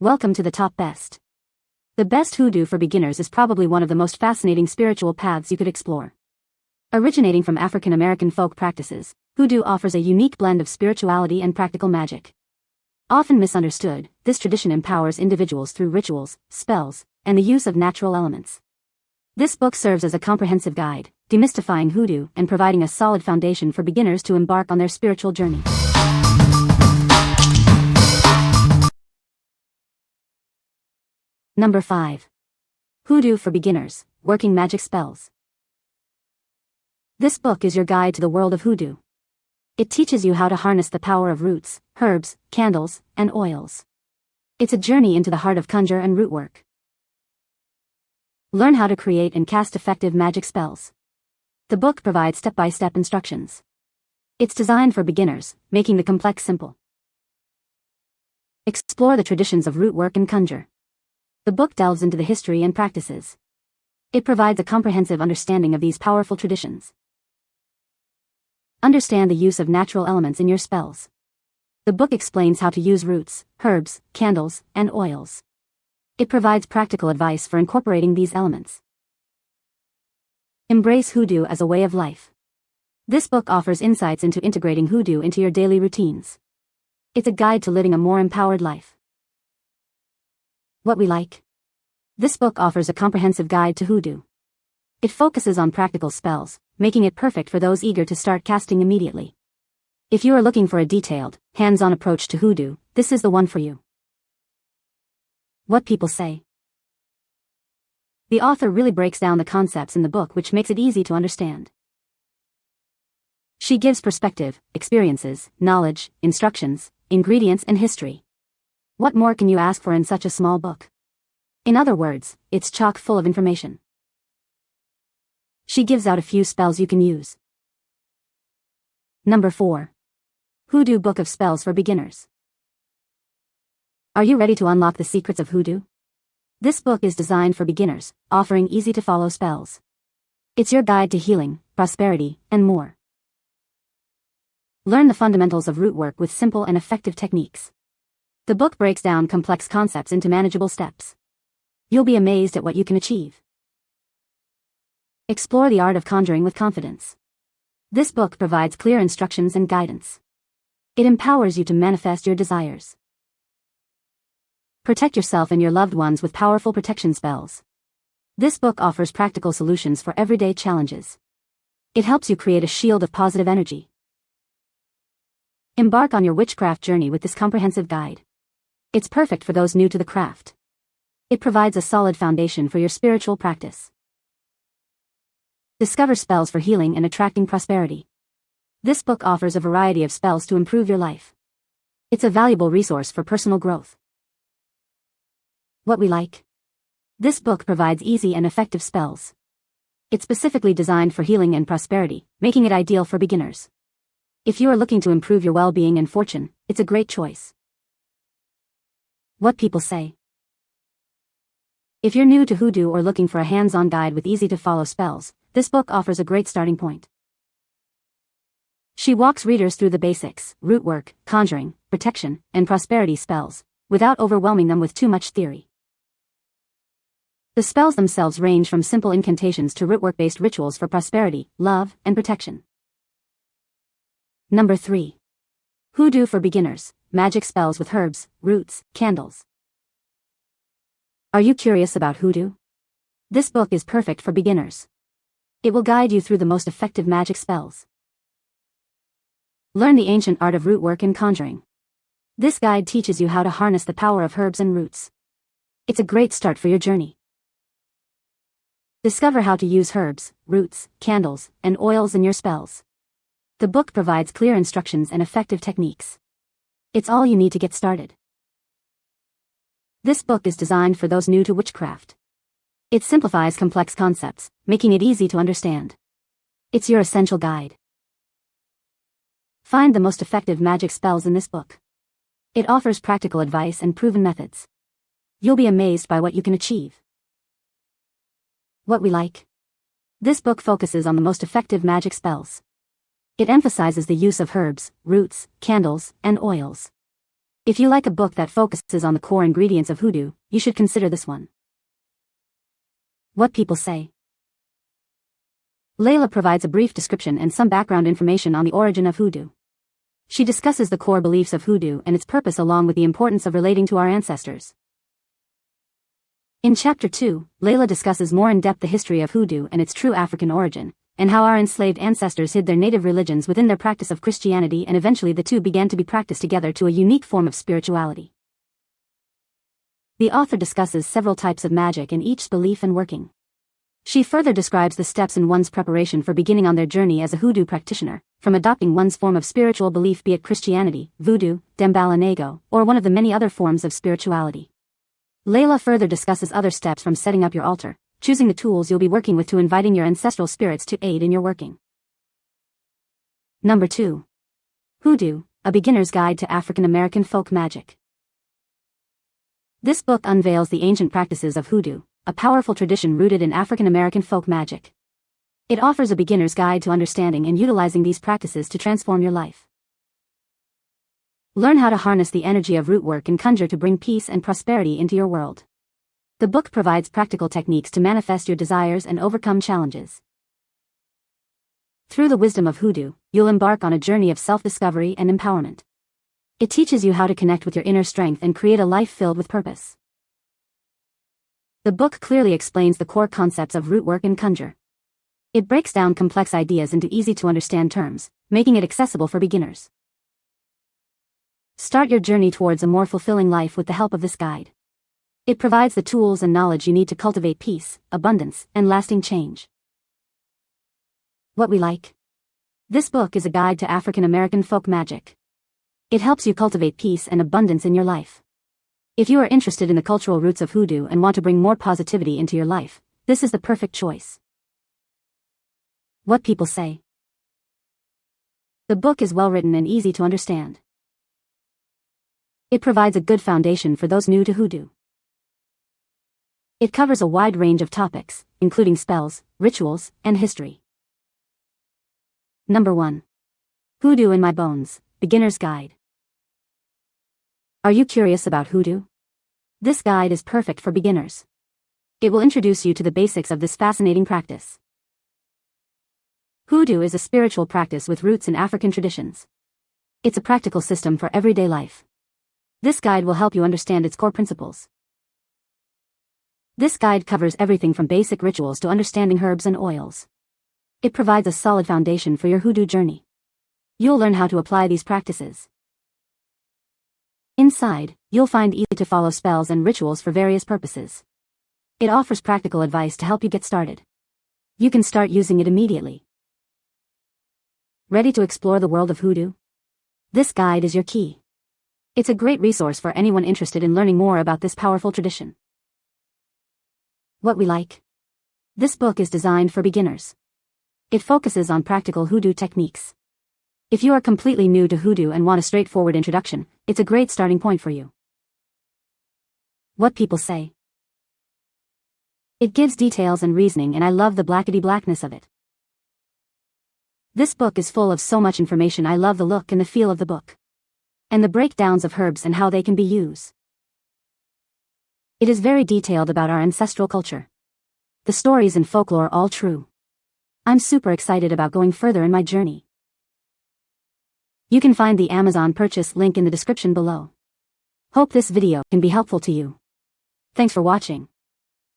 Welcome to the top best. The best hoodoo for beginners is probably one of the most fascinating spiritual paths you could explore. Originating from African American folk practices, hoodoo offers a unique blend of spirituality and practical magic. Often misunderstood, this tradition empowers individuals through rituals, spells, and the use of natural elements. This book serves as a comprehensive guide, demystifying hoodoo and providing a solid foundation for beginners to embark on their spiritual journey. Number 5. Hoodoo for Beginners, Working Magic Spells. This book is your guide to the world of hoodoo. It teaches you how to harness the power of roots, herbs, candles, and oils. It's a journey into the heart of conjure and root work. Learn how to create and cast effective magic spells. The book provides step-by-step instructions. It's designed for beginners, making the complex simple. Explore the traditions of root work and conjure. The book delves into the history and practices. It provides a comprehensive understanding of these powerful traditions. Understand the use of natural elements in your spells. The book explains how to use roots, herbs, candles, and oils. It provides practical advice for incorporating these elements. Embrace hoodoo as a way of life. This book offers insights into integrating hoodoo into your daily routines. It's a guide to living a more empowered life. What we like. This book offers a comprehensive guide to hoodoo. It focuses on practical spells, making it perfect for those eager to start casting immediately. If you are looking for a detailed, hands-on approach to hoodoo, this is the one for you. What people say. The author really breaks down the concepts in the book, which makes it easy to understand. She gives perspective, experiences, knowledge, instructions, ingredients, and history. What more can you ask for in such a small book? In other words, it's chock full of information. She gives out a few spells you can use. Number 4. Hoodoo Book of Spells for Beginners. Are you ready to unlock the secrets of hoodoo? This book is designed for beginners, offering easy-to-follow spells. It's your guide to healing, prosperity, and more. Learn the fundamentals of root work with simple and effective techniques. The book breaks down complex concepts into manageable steps. You'll be amazed at what you can achieve. Explore the art of conjuring with confidence. This book provides clear instructions and guidance. It empowers you to manifest your desires. Protect yourself and your loved ones with powerful protection spells. This book offers practical solutions for everyday challenges. It helps you create a shield of positive energy. Embark on your witchcraft journey with this comprehensive guide. It's perfect for those new to the craft. It provides a solid foundation for your spiritual practice. Discover spells for healing and attracting prosperity. This book offers a variety of spells to improve your life. It's a valuable resource for personal growth. What we like. This book provides easy and effective spells. It's specifically designed for healing and prosperity, making it ideal for beginners. If you are looking to improve your well-being and fortune, it's a great choice. What people say. If you're new to hoodoo or looking for a hands-on guide with easy-to-follow spells, this book offers a great starting point. She walks readers through the basics, root work, conjuring, protection, and prosperity spells, without overwhelming them with too much theory. The spells themselves range from simple incantations to rootwork-based rituals for prosperity, love, and protection. Number 3. Hoodoo for Beginners, Magic Spells with Herbs, Roots, Candles. Are you curious about hoodoo? This book is perfect for beginners. It will guide you through the most effective magic spells. Learn the ancient art of root work and conjuring. This guide teaches you how to harness the power of herbs and roots. It's a great start for your journey. Discover how to use herbs, roots, candles, and oils in your spells. The book provides clear instructions and effective techniques. It's all you need to get started. This book is designed for those new to witchcraft. It simplifies complex concepts, making it easy to understand. It's your essential guide. Find the most effective magic spells in this book. It offers practical advice and proven methods. You'll be amazed by what you can achieve. What we like. This book focuses on the most effective magic spells. It emphasizes the use of herbs, roots, candles, and oils. If you like a book that focuses on the core ingredients of hoodoo, you should consider this one. What people say. Layla provides a brief description and some background information on the origin of hoodoo. She discusses the core beliefs of hoodoo and its purpose along with the importance of relating to our ancestors. In Chapter 2, Layla discusses more in depth the history of hoodoo and its true African origin, and how our enslaved ancestors hid their native religions within their practice of Christianity, and eventually the two began to be practiced together to a unique form of spirituality. The author discusses several types of magic and each's belief and working. She further describes the steps in one's preparation for beginning on their journey as a hoodoo practitioner, from adopting one's form of spiritual belief, be it Christianity, voodoo, Dembalanego, or one of the many other forms of spirituality. Layla further discusses other steps from setting up your altar, choosing the tools you'll be working with, to inviting your ancestral spirits to aid in your working. Number 2. Hoodoo, A Beginner's Guide to African American Folk Magic. This book unveils the ancient practices of hoodoo, a powerful tradition rooted in African American folk magic. It offers a beginner's guide to understanding and utilizing these practices to transform your life. Learn how to harness the energy of root work and conjure to bring peace and prosperity into your world. The book provides practical techniques to manifest your desires and overcome challenges. Through the wisdom of hoodoo, you'll embark on a journey of self-discovery and empowerment. It teaches you how to connect with your inner strength and create a life filled with purpose. The book clearly explains the core concepts of root work and conjure. It breaks down complex ideas into easy-to-understand terms, making it accessible for beginners. Start your journey towards a more fulfilling life with the help of this guide. It provides the tools and knowledge you need to cultivate peace, abundance, and lasting change. What we like. This book is a guide to African American folk magic. It helps you cultivate peace and abundance in your life. If you are interested in the cultural roots of hoodoo and want to bring more positivity into your life, this is the perfect choice. What people say. The book is well written and easy to understand. It provides a good foundation for those new to hoodoo. It covers a wide range of topics, including spells, rituals, and history. Number 1. Hoodoo in My Bones, Beginner's Guide. Are you curious about hoodoo? This guide is perfect for beginners. It will introduce you to the basics of this fascinating practice. Hoodoo is a spiritual practice with roots in African traditions. It's a practical system for everyday life. This guide will help you understand its core principles. This guide covers everything from basic rituals to understanding herbs and oils. It provides a solid foundation for your hoodoo journey. You'll learn how to apply these practices. Inside, you'll find easy-to-follow spells and rituals for various purposes. It offers practical advice to help you get started. You can start using it immediately. Ready to explore the world of hoodoo? This guide is your key. It's a great resource for anyone interested in learning more about this powerful tradition. What we like. This book is designed for beginners. It focuses on practical hoodoo techniques. If you are completely new to hoodoo and want a straightforward introduction, it's a great starting point for you. What people say. It gives details and reasoning, and I love the blackety-blackness of it. This book is full of so much information. I love the look and the feel of the book. And the breakdowns of herbs and how they can be used. It is very detailed about our ancestral culture. The stories and folklore all true. I'm super excited about going further in my journey. You can find the Amazon purchase link in the description below. Hope this video can be helpful to you. Thanks for watching.